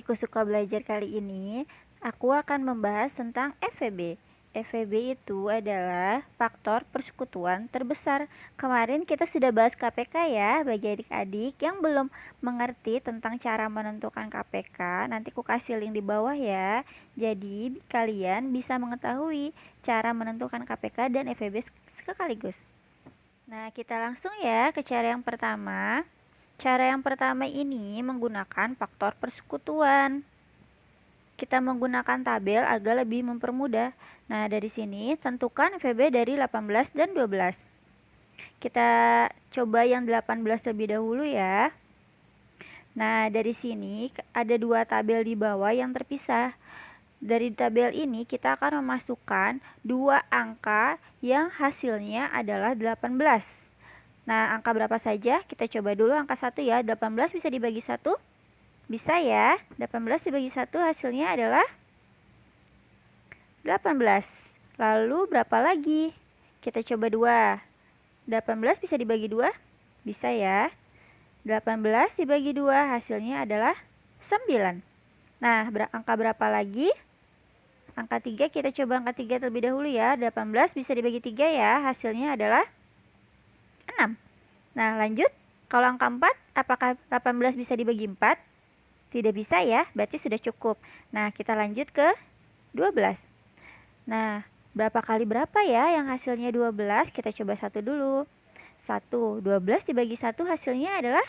Aku suka belajar kali ini, aku akan membahas tentang FVB. FVB itu adalah faktor persekutuan terbesar. Kemarin kita sudah bahas KPK ya, bagi adik-adik yang belum mengerti tentang cara menentukan KPK, nanti aku kasih link di bawah ya. Jadi kalian bisa mengetahui cara menentukan KPK dan FVB sekaligus. Nah, kita langsung ya ke cara yang pertama. Cara yang pertama ini menggunakan faktor persekutuan. Kita menggunakan tabel agar lebih mempermudah. Nah, dari sini tentukan VB dari 18 dan 12. Kita coba yang 18 lebih dahulu ya. Nah, dari sini ada dua tabel di bawah yang terpisah. Dari tabel ini kita akan memasukkan dua angka yang hasilnya adalah 18. Nah, angka berapa saja? Kita coba dulu angka 1 ya. 18 bisa dibagi 1? Bisa ya. 18 dibagi 1 hasilnya adalah 18. Lalu berapa lagi? Kita coba 2. 18 bisa dibagi 2? Bisa ya. 18 dibagi 2 hasilnya adalah 9. Nah, angka berapa lagi? Angka 3, kita coba angka 3 terlebih dahulu ya. 18 bisa dibagi 3 ya. Hasilnya adalah 6. Nah, lanjut. Kalau angka 4, apakah 18 bisa dibagi 4? Tidak bisa ya, berarti sudah cukup. Nah, kita lanjut ke 12. Nah, berapa kali berapa ya yang hasilnya 12? Kita coba 1 dulu. 1, 12 dibagi 1 hasilnya adalah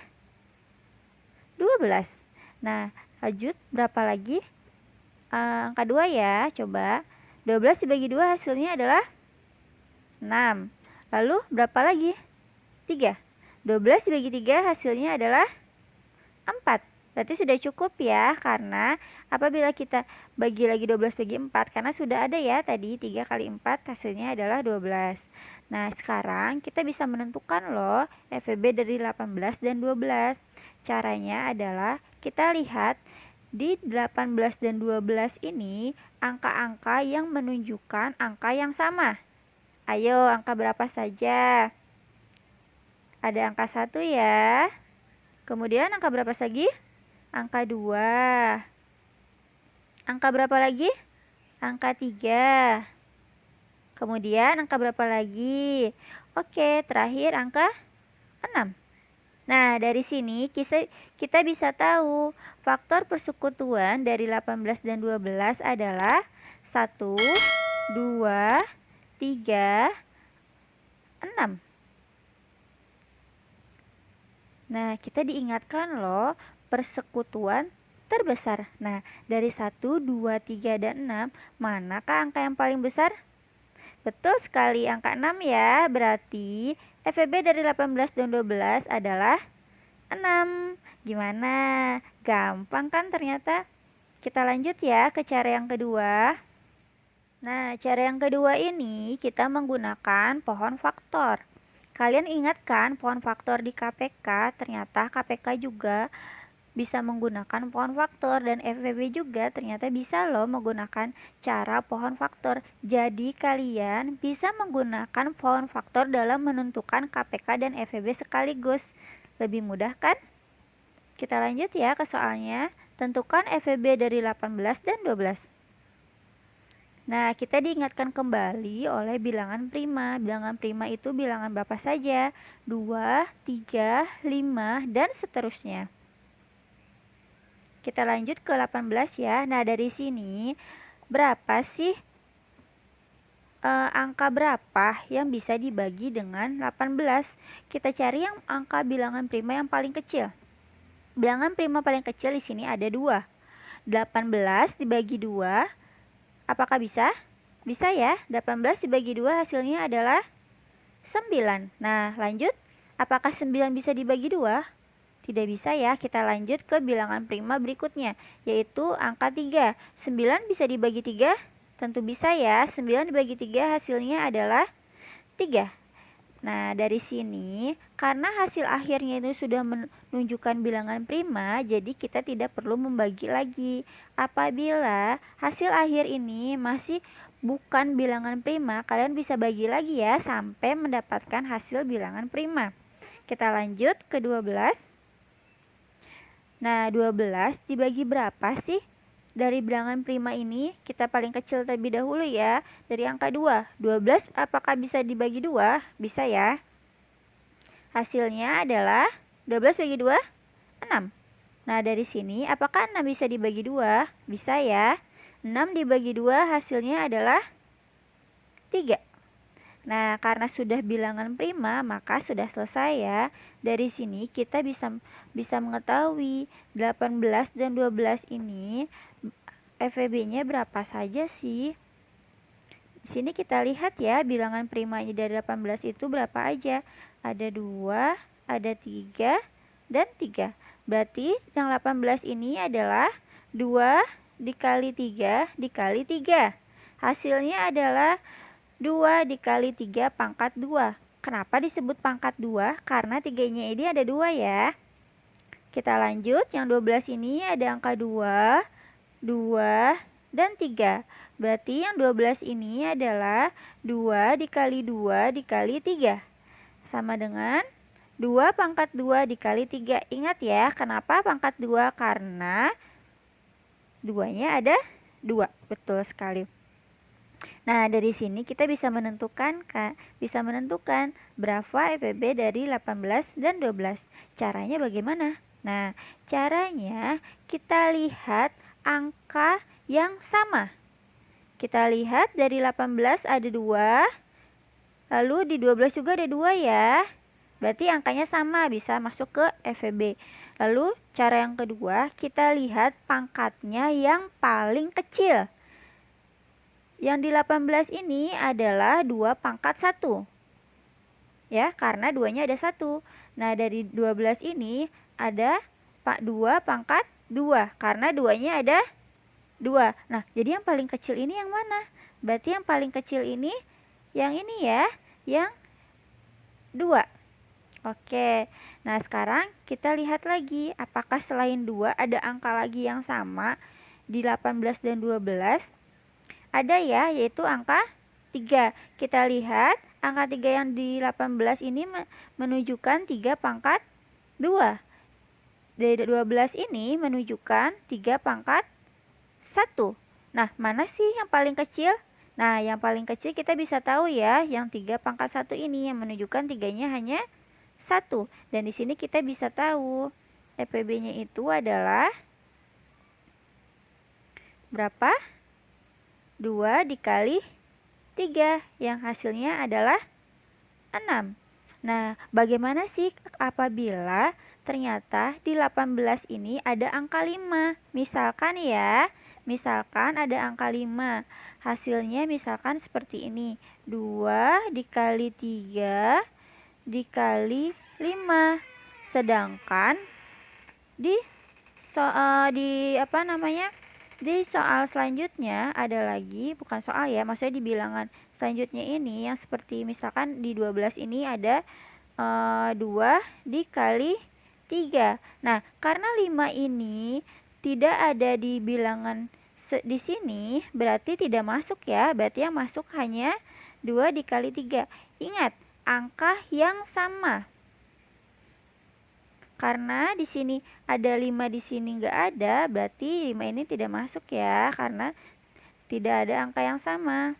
12. Nah, lanjut berapa lagi? Angka 2 ya, coba. 12 dibagi 2 hasilnya adalah 6. Lalu berapa lagi? 3. 12 dibagi 3 hasilnya adalah 4. Berarti sudah cukup ya, karena apabila kita bagi lagi 12 bagi 4, karena sudah ada ya tadi 3 kali 4 hasilnya adalah 12. Nah, sekarang kita bisa menentukan loh FVB dari 18 dan 12. Caranya adalah kita lihat di 18 dan 12 ini angka-angka yang menunjukkan angka yang sama. Ayo, angka berapa saja? Ada angka 1 ya. Kemudian angka berapa lagi? Angka 2. Angka berapa lagi? Angka 3. Kemudian angka berapa lagi? Oke, terakhir angka 6. Nah, dari sini kita bisa tahu faktor persekutuan dari 18 dan 12 adalah 1, 2, 3, 6. Nah, kita diingatkan loh persekutuan terbesar. Nah, dari 1, 2, 3, dan 6, manakah angka yang paling besar? Betul sekali, angka 6 ya. Berarti FVB dari 18 dan 12 adalah 6. Gimana? Gampang kan ternyata? Kita lanjut ya ke cara yang kedua. Nah, cara yang kedua ini kita menggunakan pohon faktor. Kalian ingat kan pohon faktor di KPK? Ternyata KPK juga bisa menggunakan pohon faktor dan FVB juga ternyata bisa loh menggunakan cara pohon faktor. Jadi kalian bisa menggunakan pohon faktor dalam menentukan KPK dan FVB sekaligus. Lebih mudah kan? Kita lanjut ya ke soalnya. Tentukan FVB dari 18 dan 12. Nah, kita diingatkan kembali oleh bilangan prima. Bilangan prima itu bilangan berapa saja? 2, 3, 5, dan seterusnya. Kita lanjut ke 18 ya. Nah, dari sini berapa sih angka berapa yang bisa dibagi dengan 18? Kita cari yang angka bilangan prima yang paling kecil. Bilangan prima paling kecil di sini ada 2. 18 dibagi 2. Apakah bisa? Bisa ya. 18 dibagi 2 hasilnya adalah 9. Nah, lanjut. Apakah 9 bisa dibagi 2? Tidak bisa ya. Kita lanjut ke bilangan prima berikutnya, yaitu angka 3. 9 bisa dibagi 3? Tentu bisa ya. 9 dibagi 3 hasilnya adalah 3. Nah, dari sini, karena hasil akhirnya itu sudah menunjukkan bilangan prima, jadi kita tidak perlu membagi lagi. Apabila hasil akhir ini masih bukan bilangan prima, kalian bisa bagi lagi ya, sampai mendapatkan hasil bilangan prima. Kita lanjut ke 12. Nah, 12 dibagi berapa sih? Dari bilangan prima ini, kita paling kecil terlebih dahulu ya, dari angka 2. 12 apakah bisa dibagi 2? Bisa ya. Hasilnya adalah 12 bagi 2, 6. Nah, dari sini apakah 6 bisa dibagi 2? Bisa ya. 6 dibagi 2 hasilnya adalah 3. Nah, karena sudah bilangan prima, maka sudah selesai ya. Dari sini kita bisa mengetahui 18 dan 12 ini FEB-nya berapa saja sih? Di sini kita lihat ya, bilangan primanya dari 18 itu berapa aja? Ada 2, ada 3, dan 3. Berarti yang 18 ini adalah 2 dikali 3 dikali 3. Hasilnya adalah 2 dikali 3 pangkat 2. Kenapa disebut pangkat 2? Karena 3-nya ini ada 2 ya. Kita lanjut, yang 12 ini ada angka 2, 2, dan 3. Berarti yang 12 ini adalah 2 dikali 2 dikali 3. Sama dengan 2 pangkat 2 dikali 3. Ingat ya, kenapa pangkat 2? Karena 2-nya ada 2. Betul sekali. Nah, dari sini kita bisa menentukan berapa FEB dari 18 dan 12. Caranya bagaimana? Nah, caranya kita lihat angka yang sama. Kita lihat dari 18 ada 2, lalu di 12 juga ada 2 ya. Berarti angkanya sama, bisa masuk ke FEB. Lalu cara yang kedua, kita lihat pangkatnya yang paling kecil. Yang di 18 ini adalah 2 pangkat 1. Ya, karena 2-nya ada 1. Nah, dari 12 ini ada 2 pangkat 2. Karena 2-nya ada 2. Nah, jadi yang paling kecil ini yang mana? Berarti yang paling kecil ini yang ini ya, yang 2. Oke, nah sekarang kita lihat lagi apakah selain 2 ada angka lagi yang sama di 18 dan 12. Ada ya, yaitu angka 3. Kita lihat angka 3 yang di 18 ini menunjukkan 3 pangkat 2. Dari 12 ini menunjukkan 3 pangkat 1. Nah, mana sih yang paling kecil? Nah, yang paling kecil kita bisa tahu ya, yang 3 pangkat 1 ini yang menunjukkan 3-nya hanya 1. Dan di sini kita bisa tahu FEB-nya itu adalah berapa? 2 dikali 3 yang hasilnya adalah 6. Nah, bagaimana sih apabila ternyata di 18 ini ada angka 5? Misalkan ya, misalkan ada angka 5. Hasilnya misalkan seperti ini. 2 dikali 3 dikali 5. Sedangkan di di soal selanjutnya ada lagi, bukan soal ya, maksudnya di bilangan selanjutnya ini yang seperti misalkan di 12 ini ada 2 dikali 3. Nah, karena 5 ini tidak ada di bilangan di sini, berarti tidak masuk ya. Berarti yang masuk hanya 2 dikali 3. Ingat, angka yang sama. Karena di sini ada 5, di sini nggak ada, berarti 5 ini tidak masuk ya, karena tidak ada angka yang sama.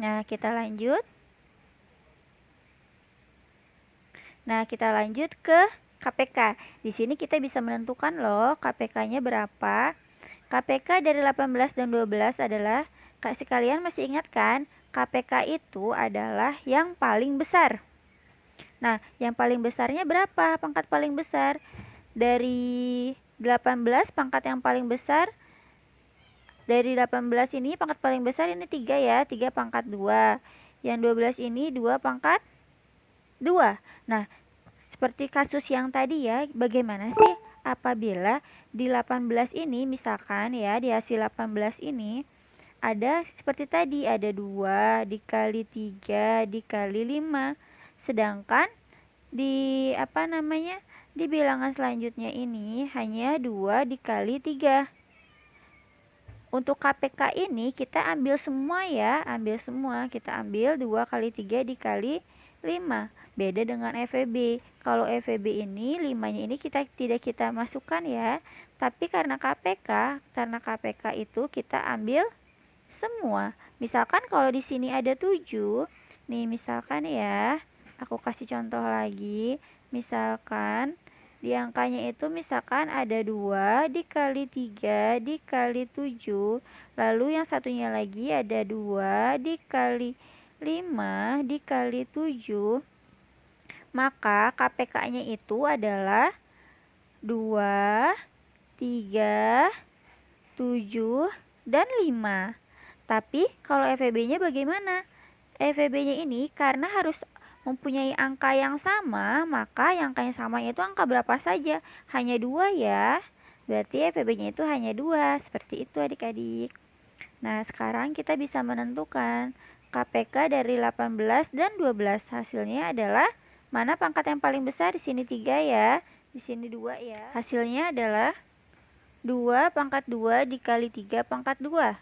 Nah, kita lanjut. Nah, kita lanjut ke KPK. Di sini kita bisa menentukan loh KPK-nya berapa. KPK dari 18 dan 12 adalah, sekalian masih ingat kan? KPK itu adalah yang paling besar. Nah, yang paling besarnya berapa? Pangkat paling besar. Dari 18 pangkat yang paling besar. Dari 18 ini pangkat paling besar ini 3 ya. 3 pangkat 2. Yang 12 ini 2 pangkat 2. Nah, seperti kasus yang tadi ya. Bagaimana sih apabila di 18 ini misalkan ya, di hasil 18 ini ada seperti tadi, ada 2 dikali 3 dikali 5. Sedangkan di di bilangan selanjutnya ini hanya 2 dikali 3. Untuk KPK ini kita ambil semua ya, kita ambil 2 kali 3 dikali 5. Beda dengan FEB. Kalau FEB ini 5-nya ini tidak kita masukkan ya. Tapi karena KPK itu kita ambil semua. Misalkan kalau di sini ada 7, nih misalkan ya, aku kasih contoh lagi. Misalkan di angkanya itu misalkan ada 2 dikali 3 dikali 7, lalu yang satunya lagi ada 2 dikali 5 dikali 7, maka KPK-nya itu adalah 2, 3, 7, dan 5. Tapi kalau FEB-nya bagaimana? FEB-nya ini karena harus mempunyai angka yang sama, maka yang angka yang sama itu angka berapa saja? Hanya 2 ya. Berarti FEB-nya itu hanya 2. Seperti itu adik-adik. Nah, sekarang kita bisa menentukan KPK dari 18 dan 12. Hasilnya adalah mana pangkat yang paling besar? Di sini 3 ya. Di sini 2 ya. Hasilnya adalah 2 pangkat 2 dikali 3 pangkat 2.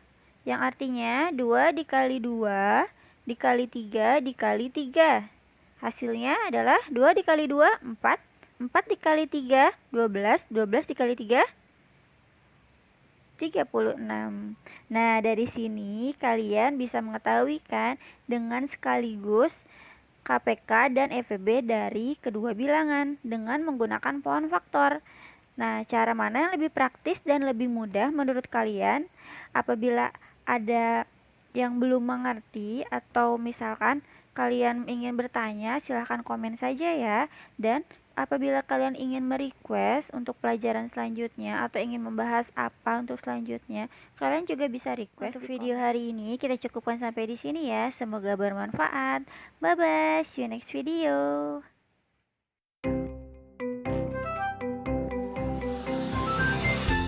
Yang artinya 2 dikali 2 dikali 3 dikali 3. Hasilnya adalah 2 dikali 2, 4. 4 dikali 3, 12. 12 dikali 3, 36. Nah, dari sini kalian bisa mengetahui kan dengan sekaligus KPK dan FEB dari kedua bilangan dengan menggunakan pohon faktor. Nah, cara mana yang lebih praktis dan lebih mudah menurut kalian? Apabila ada yang belum mengerti atau misalkan kalian ingin bertanya, silahkan komen saja ya. Dan apabila kalian ingin merequest untuk pelajaran selanjutnya atau ingin membahas apa untuk selanjutnya, kalian juga bisa request. Untuk video hari ini kita cukupkan sampai di sini ya. Semoga bermanfaat. Bye bye, see you next video.